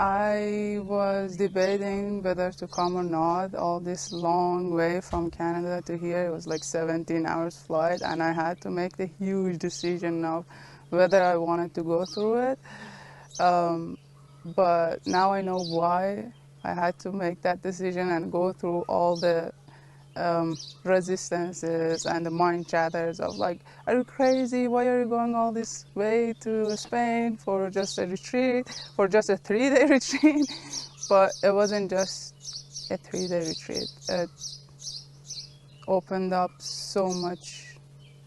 I was debating whether to come or not. All this long way from Canada to here, it was like 17 hours flight, and I had to make the huge decision of whether I wanted to go through it. But now I know why I had to make that decision and go through all the resistances and the mind chatters of like, are you crazy? Why are you going all this way to Spain for just a retreat, for just a 3-day retreat? But it wasn't just a 3-day retreat. It opened up so much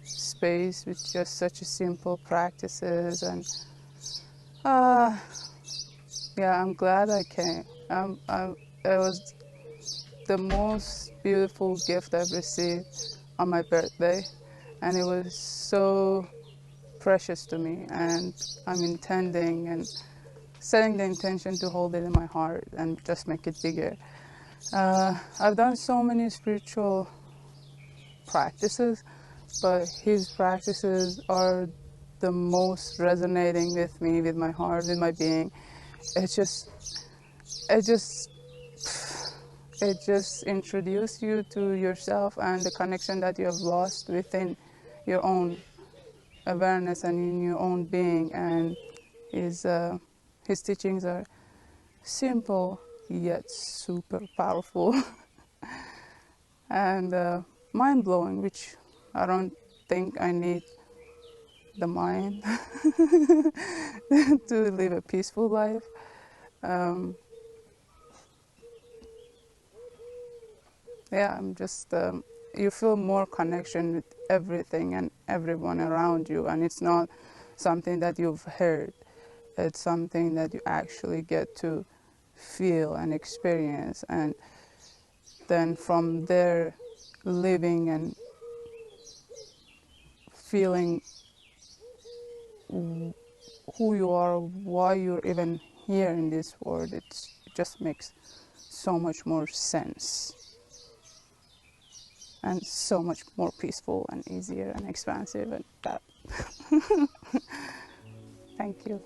space with just such a simple practices, and yeah, I'm glad I came. It was the most beautiful gift I've received on my birthday, and it was so precious to me, and I'm intending and setting the intention to hold it in my heart and just make it bigger. I've done so many spiritual practices, but his practices are the most resonating with me, with my heart, with my being. It just introduces you to yourself and the connection that you have lost within your own awareness and in your own being. And his teachings are simple yet super powerful and mind-blowing, which I don't think I need the mind to live a peaceful life. Yeah, I'm just, you feel more connection with everything and everyone around you, and it's not something that you've heard. It's something that you actually get to feel and experience, and then from there, living and feeling who you are, why you're even here in this world. It just makes so much more sense, and so much more peaceful and easier and expansive and that. Thank you.